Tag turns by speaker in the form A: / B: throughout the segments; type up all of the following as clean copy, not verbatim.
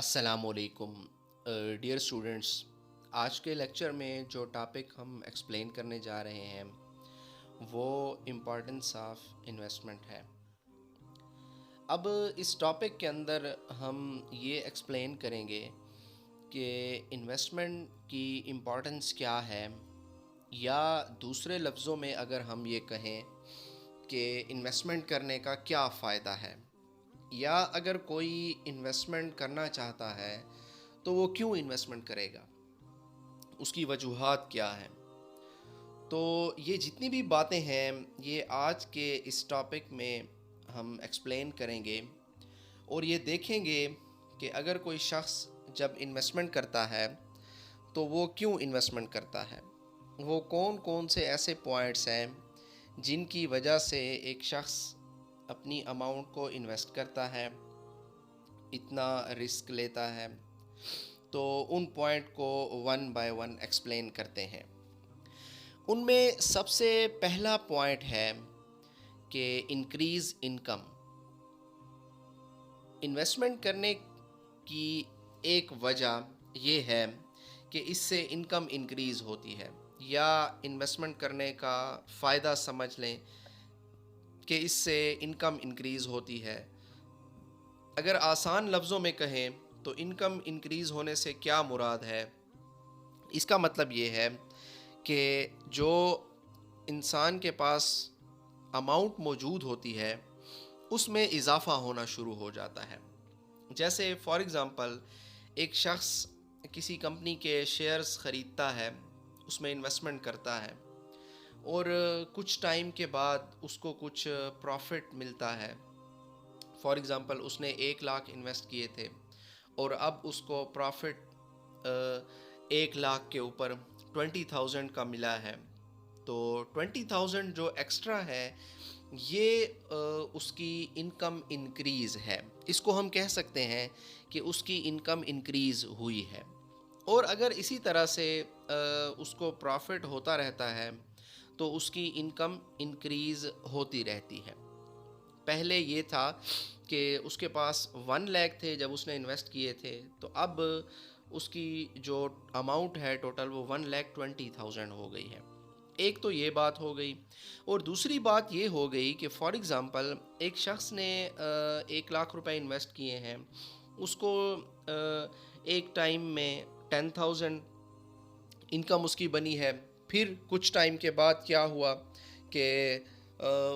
A: अस्सलामुअलैकुम dear students. आज के लेक्चर में जो टॉपिक हम एक्सप्लेन करने जा रहे हैं वो इम्पोर्टेंस ऑफ इन्वेस्टमेंट है। अब इस टॉपिक के अंदर हम ये एक्सप्लेन करेंगे कि इन्वेस्टमेंट की इम्पोर्टेंस क्या है, या दूसरे लफ्ज़ों में अगर हम ये कहें कि इन्वेस्टमेंट करने का क्या फ़ायदा है, या अगर कोई इन्वेस्टमेंट करना चाहता है तो वो क्यों इन्वेस्टमेंट करेगा, उसकी वजूहात क्या हैं। तो ये जितनी भी बातें हैं ये आज के इस टॉपिक में हम एक्सप्लेन करेंगे और ये देखेंगे कि अगर कोई शख्स जब इन्वेस्टमेंट करता है तो वो क्यों इन्वेस्टमेंट करता है, वो कौन कौन से ऐसे पॉइंट्स हैं जिनकी वजह से एक शख्स अपनी अमाउंट को इन्वेस्ट करता है, इतना रिस्क लेता है। तो उन पॉइंट को वन बाय वन एक्सप्लेन करते हैं। उनमें सबसे पहला पॉइंट है कि इंक्रीज़ इनकम। इन्वेस्टमेंट करने की एक वजह ये है कि इससे इनकम इंक्रीज़ होती है, या इन्वेस्टमेंट करने का फ़ायदा समझ लें कि इससे इनकम इंक्रीज़ होती है। अगर आसान लफ्ज़ों में कहें तो इनकम इंक्रीज़ होने से क्या मुराद है, इसका मतलब ये है कि जो इंसान के पास अमाउंट मौजूद होती है उसमें इजाफ़ा होना शुरू हो जाता है। जैसे फॉर एग्ज़ाम्पल एक शख्स किसी कंपनी के शेयर्स ख़रीदता है, उसमें इन्वेस्टमेंट करता है और कुछ टाइम के बाद उसको कुछ प्रॉफिट मिलता है। फॉर एग्ज़ाम्पल उसने 1 लाख इन्वेस्ट किए थे और अब उसको प्रॉफिट 1 लाख के ऊपर 20,000 का मिला है। तो 20,000 जो एक्स्ट्रा है ये उसकी इनकम इंक्रीज़ है। इसको हम कह सकते हैं कि उसकी इनकम इंक्रीज़ हुई है। और अगर इसी तरह से उसको प्रॉफिट होता रहता है तो उसकी इनकम इंक्रीज़ होती रहती है। पहले ये था कि उसके पास 1 लाख थे जब उसने इन्वेस्ट किए थे, तो अब उसकी जो अमाउंट है टोटल वो 1,20,000 हो गई है। एक तो ये बात हो गई, और दूसरी बात ये हो गई कि फॉर एग्ज़ाम्पल एक शख्स ने 1 लाख रुपए इन्वेस्ट किए हैं, उसको एक टाइम में 10,000 इनकम उसकी बनी है। फिर कुछ टाइम के बाद क्या हुआ कि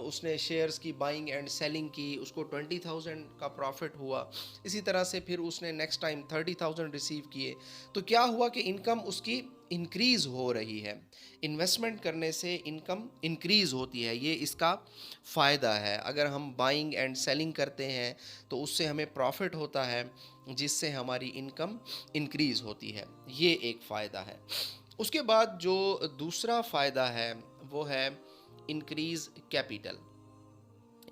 A: उसने शेयर्स की बाइंग एंड सेलिंग की, उसको 20,000 का प्रॉफिट हुआ। इसी तरह से फिर उसने नेक्स्ट टाइम 30,000 रिसीव किए। तो क्या हुआ कि इनकम उसकी इंक्रीज़ हो रही है। इन्वेस्टमेंट करने से इनकम इंक्रीज़ होती है, ये इसका फ़ायदा है। अगर हम बाइंग एंड सेलिंग करते हैं तो उससे हमें प्रॉफिट होता है, जिससे हमारी इनकम इंक्रीज़ होती है। ये एक फ़ायदा है। उसके बाद जो दूसरा फ़ायदा है वो है इंक्रीज़ कैपिटल।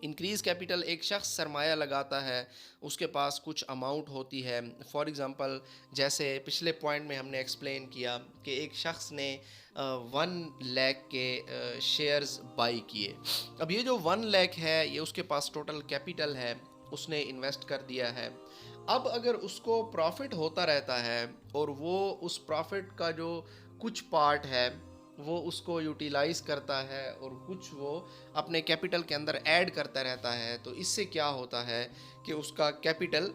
A: इंक्रीज़ कैपिटल, एक शख्स सरमाया लगाता है, उसके पास कुछ अमाउंट होती है। फॉर एग्ज़ाम्पल जैसे पिछले पॉइंट में हमने एक्सप्लेन किया कि एक शख्स ने 1 लाख के शेयर्स बाई किए। अब ये जो 1 लाख है ये उसके पास टोटल कैपिटल है, उसने इन्वेस्ट कर दिया है। अब अगर उसको प्रॉफिट होता रहता है और वो उस प्रॉफिट का जो कुछ पार्ट है वो उसको यूटिलाइज़ करता है और कुछ वो अपने कैपिटल के अंदर ऐड करता रहता है, तो इससे क्या होता है कि उसका कैपिटल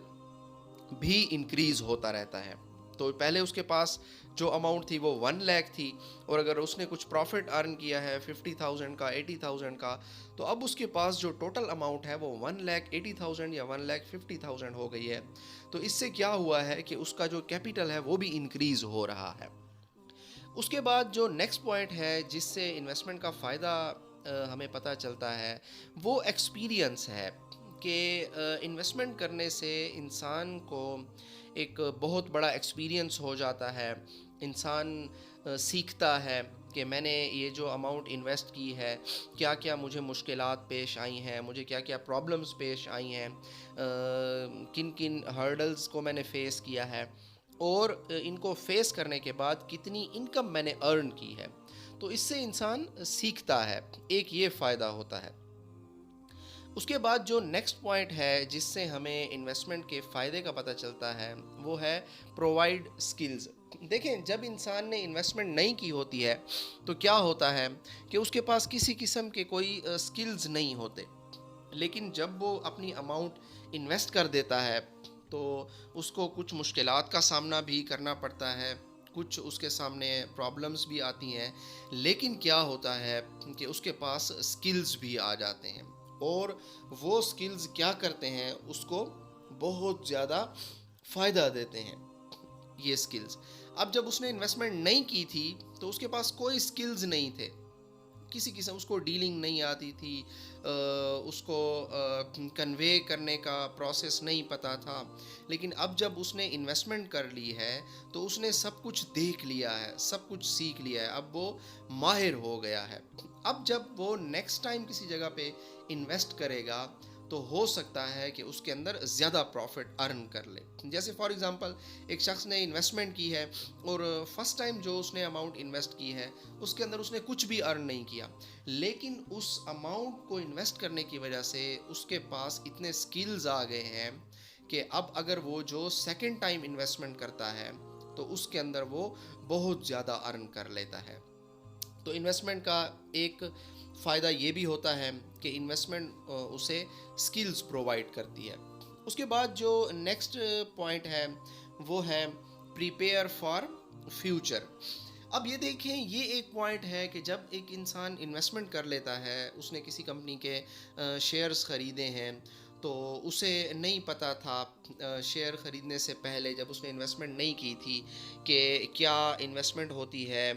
A: भी इंक्रीज़ होता रहता है। तो पहले उसके पास जो अमाउंट थी वो 1 लाख थी, और अगर उसने कुछ प्रॉफिट अर्न किया है 50,000 का, 80,000 का, तो अब उसके पास जो टोटल अमाउंट है वो 1,80,000 या 1,50,000 हो गई है। तो इससे क्या हुआ है कि उसका जो कैपिटल है वो भी इंक्रीज़ हो रहा है। उसके बाद जो नेक्स्ट पॉइंट है जिससे इन्वेस्टमेंट का फ़ायदा हमें पता चलता है वो एक्सपीरियंस है कि इन्वेस्टमेंट करने से इंसान को एक बहुत बड़ा एक्सपीरियंस हो जाता है। इंसान सीखता है कि मैंने ये जो अमाउंट इन्वेस्ट की है, क्या क्या मुझे मुश्किलात पेश आई हैं, मुझे क्या क्या प्रॉब्लम्स पेश आई हैं, किन किन हर्डल्स को मैंने फ़ेस किया है, और इनको फेस करने के बाद कितनी इनकम मैंने अर्न की है। तो इससे इंसान सीखता है, एक ये फ़ायदा होता है। उसके बाद जो नेक्स्ट पॉइंट है जिससे हमें इन्वेस्टमेंट के फ़ायदे का पता चलता है, वो है प्रोवाइड स्किल्स। देखें, जब इंसान ने इन्वेस्टमेंट नहीं की होती है तो क्या होता है कि उसके पास किसी किस्म के कोई स्किल्स नहीं होते। लेकिन जब वो अपनी अमाउंट इन्वेस्ट कर देता है तो उसको कुछ मुश्किलात का सामना भी करना पड़ता है, कुछ उसके सामने प्रॉब्लम्स भी आती हैं। लेकिन क्या होता है कि उसके पास स्किल्स भी आ जाते हैं, और वो स्किल्स क्या करते हैं, उसको बहुत ज़्यादा फ़ायदा देते हैं ये स्किल्स। अब जब उसने इन्वेस्टमेंट नहीं की थी तो उसके पास कोई स्किल्स नहीं थे, किसी किस्म उसको डीलिंग नहीं आती थी, उसको कन्वे करने का प्रोसेस नहीं पता था। लेकिन अब जब उसने इन्वेस्टमेंट कर ली है तो उसने सब कुछ देख लिया है, सब कुछ सीख लिया है, अब वो माहिर हो गया है। अब जब वो नेक्स्ट टाइम किसी जगह पे इन्वेस्ट करेगा तो हो सकता है कि उसके अंदर ज़्यादा प्रॉफिट अर्न कर ले। जैसे फॉर एग्ज़ाम्पल, एक शख्स ने इन्वेस्टमेंट की है और फर्स्ट टाइम जो उसने अमाउंट इन्वेस्ट की है उसके अंदर उसने कुछ भी अर्न नहीं किया, लेकिन उस अमाउंट को इन्वेस्ट करने की वजह से उसके पास इतने स्किल्स आ गए हैं कि अब अगर वो जो सेकंड टाइम इन्वेस्टमेंट करता है तो उसके अंदर वो बहुत ज़्यादा अर्न कर लेता है। तो इन्वेस्टमेंट का एक फ़ायदा ये भी होता है कि इन्वेस्टमेंट उसे स्किल्स प्रोवाइड करती है। उसके बाद जो नेक्स्ट पॉइंट है वो है प्रिपेयर फॉर फ्यूचर। अब ये देखें, ये एक पॉइंट है कि जब एक इंसान इन्वेस्टमेंट कर लेता है, उसने किसी कंपनी के शेयर्स ख़रीदे हैं, तो उसे नहीं पता था शेयर ख़रीदने से पहले, जब उसने इन्वेस्टमेंट नहीं की थी, कि क्या इन्वेस्टमेंट होती है,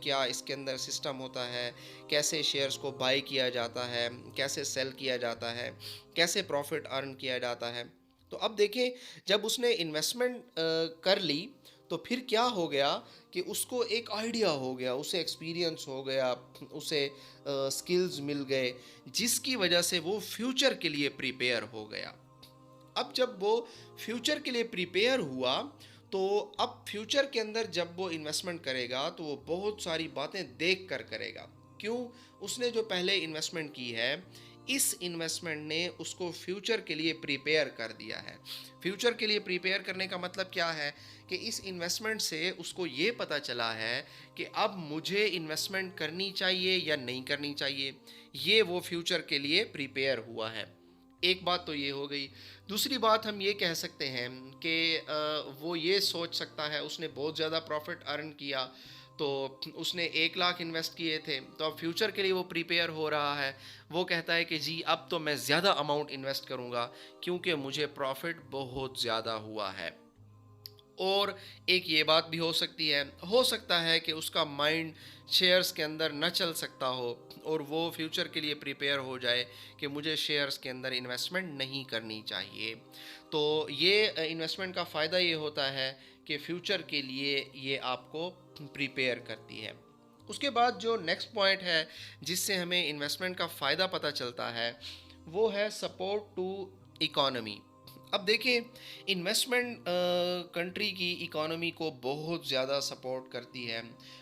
A: क्या इसके अंदर सिस्टम होता है, कैसे शेयर्स को बाय किया जाता है, कैसे सेल किया जाता है, कैसे प्रॉफिट अर्न किया जाता है। तो अब देखें, जब उसने इन्वेस्टमेंट कर ली तो फिर क्या हो गया कि उसको एक आइडिया हो गया, उसे एक्सपीरियंस हो गया, उसे स्किल्स मिल गए, जिसकी वजह से वो फ्यूचर के लिए प्रिपेयर हो गया। अब जब वो फ्यूचर के लिए प्रिपेयर हुआ तो अब फ्यूचर के अंदर जब वो इन्वेस्टमेंट करेगा तो वो बहुत सारी बातें देख कर करेगा। क्यों? उसने जो पहले इन्वेस्टमेंट की है, इस इन्वेस्टमेंट ने उसको फ्यूचर के लिए प्रिपेयर कर दिया है। फ्यूचर के लिए प्रिपेयर करने का मतलब क्या है कि इस इन्वेस्टमेंट से उसको ये पता चला है कि अब मुझे इन्वेस्टमेंट करनी चाहिए या नहीं करनी चाहिए। ये वो फ्यूचर के लिए प्रिपेयर हुआ है। एक बात तो ये हो गई। दूसरी बात हम ये कह सकते हैं कि वो ये सोच सकता है, उसने बहुत ज़्यादा प्रॉफिट अर्न किया तो उसने 1 लाख इन्वेस्ट किए थे, तो अब फ्यूचर के लिए वो प्रिपेयर हो रहा है। वो कहता है कि जी अब तो मैं ज़्यादा अमाउंट इन्वेस्ट करूँगा क्योंकि मुझे प्रॉफिट बहुत ज़्यादा हुआ है। और एक ये बात भी हो सकता है कि उसका माइंड शेयर्स के अंदर न चल सकता हो और वो फ्यूचर के लिए प्रिपेयर हो जाए कि मुझे शेयर्स के अंदर इन्वेस्टमेंट नहीं करनी चाहिए। तो ये इन्वेस्टमेंट का फ़ायदा ये होता है कि फ्यूचर के लिए ये आपको प्रिपेयर करती है। उसके बाद जो नेक्स्ट पॉइंट है जिससे हमें इन्वेस्टमेंट का फ़ायदा पता चलता है, वो है सपोर्ट टू इकोनॉमी। अब देखें, इन्वेस्टमेंट कंट्री की इकोनॉमी को बहुत ज़्यादा सपोर्ट करती है।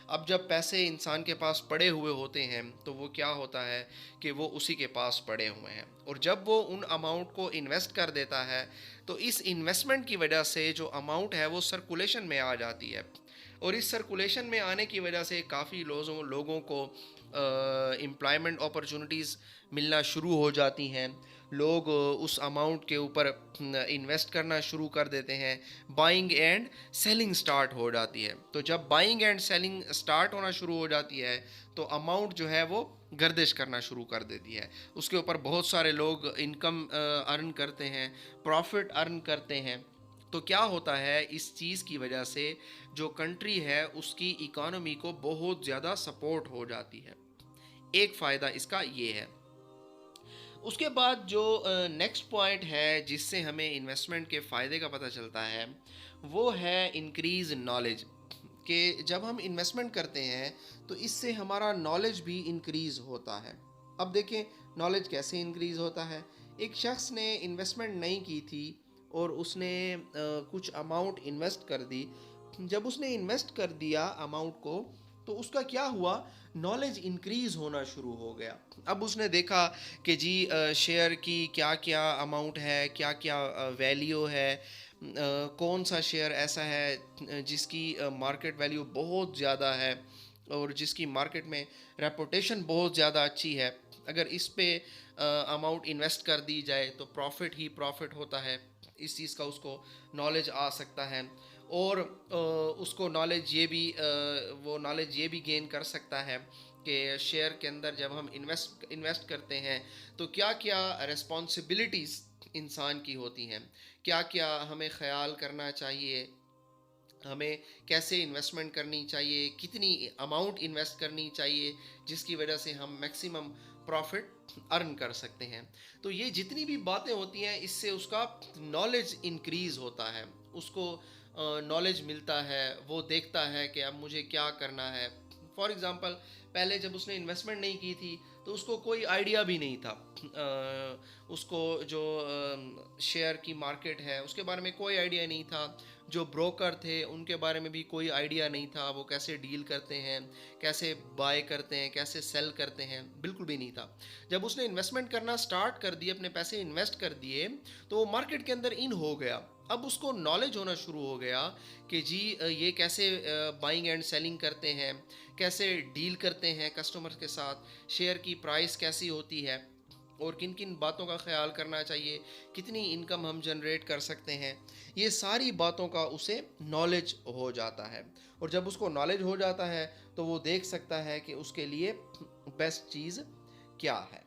A: अब जब पैसे इंसान के पास पड़े हुए होते हैं तो वो क्या होता है कि वो उसी के पास पड़े हुए हैं, और जब वो उन अमाउंट को इन्वेस्ट कर देता है तो इस इन्वेस्टमेंट की वजह से जो अमाउंट है वो सर्कुलेशन में आ जाती है, और इस सर्कुलेशन में आने की वजह से काफ़ी लोगों को एम्प्लॉयमेंट अपॉर्चुनिटीज़ मिलना शुरू हो जाती हैं। लोग उस अमाउंट के ऊपर इन्वेस्ट करना शुरू कर देते हैं, बाइंग एंड सेलिंग स्टार्ट हो जाती है। तो जब बाइंग एंड सेलिंग स्टार्ट होना शुरू हो जाती है तो अमाउंट जो है वो गर्दिश करना शुरू कर देती है, उसके ऊपर बहुत सारे लोग इनकम अर्न करते हैं, प्रॉफिट अर्न करते हैं। तो क्या होता है, इस चीज़ की वजह से जो कंट्री है उसकी इकोनॉमी को बहुत ज़्यादा सपोर्ट हो जाती है। एक फ़ायदा इसका ये है। उसके बाद जो नेक्स्ट पॉइंट है जिससे हमें इन्वेस्टमेंट के फ़ायदे का पता चलता है, वो है इंक्रीज़ नॉलेज। कि जब हम इन्वेस्टमेंट करते हैं तो इससे हमारा नॉलेज भी इंक्रीज़ होता है। अब देखें, नॉलेज कैसे इंक्रीज़ होता है। एक शख्स ने इन्वेस्टमेंट नहीं की थी और उसने कुछ अमाउंट इन्वेस्ट कर दी। जब उसने इन्वेस्ट कर दिया अमाउंट को तो उसका क्या हुआ, नॉलेज इंक्रीज़ होना शुरू हो गया। अब उसने देखा कि जी शेयर की क्या-क्या अमाउंट है, क्या-क्या वैल्यू है, कौन सा शेयर ऐसा है जिसकी मार्केट वैल्यू बहुत ज़्यादा है और जिसकी मार्केट में रेपुटेशन बहुत ज़्यादा अच्छी है। अगर इस पे अमाउंट इन्वेस्ट कर दी जाए तो प्रॉफ़िट ही प्रॉफ़िट होता है। इस चीज़ का उसको नॉलेज आ सकता है और उसको नॉलेज ये भी वो नॉलेज ये भी गेन कर सकता है कि शेयर के अंदर जब हम इन्वेस्ट इन्वेस्ट करते हैं तो क्या-क्या रिस्पॉन्सिबिलिटीज़ इंसान की होती हैं, क्या-क्या हमें ख़याल करना चाहिए, हमें कैसे इन्वेस्टमेंट करनी चाहिए, कितनी अमाउंट इन्वेस्ट करनी चाहिए जिसकी वजह से हम मैक्सिमम प्रॉफिट अर्न कर सकते हैं। तो ये जितनी भी बातें होती हैं इससे उसका नॉलेज इंक्रीज़ होता है, उसको नॉलेज मिलता है, वो देखता है कि अब मुझे क्या करना है। फॉर एग्ज़ाम्पल पहले जब उसने इन्वेस्टमेंट नहीं की थी तो उसको कोई आइडिया भी नहीं था। उसको जो शेयर की मार्केट है उसके बारे में कोई आइडिया नहीं था, जो ब्रोकर थे उनके बारे में भी कोई आइडिया नहीं था, वो कैसे डील करते हैं, कैसे बाय करते हैं, कैसे सेल करते हैं, बिल्कुल भी नहीं था। जब उसने इन्वेस्टमेंट करना स्टार्ट कर दिए, अपने पैसे इन्वेस्ट कर दिए, तो वो मार्केट के अंदर इन हो गया। अब उसको नॉलेज होना शुरू हो गया कि जी ये कैसे बाइंग एंड सेलिंग करते हैं, कैसे डील करते हैं कस्टमर के साथ, शेयर की प्राइस कैसी होती है और किन किन बातों का ख्याल करना चाहिए, कितनी इनकम हम जनरेट कर सकते हैं। ये सारी बातों का उसे नॉलेज हो जाता है और जब उसको नॉलेज हो जाता है तो वो देख सकता है कि उसके लिए बेस्ट चीज़ क्या है।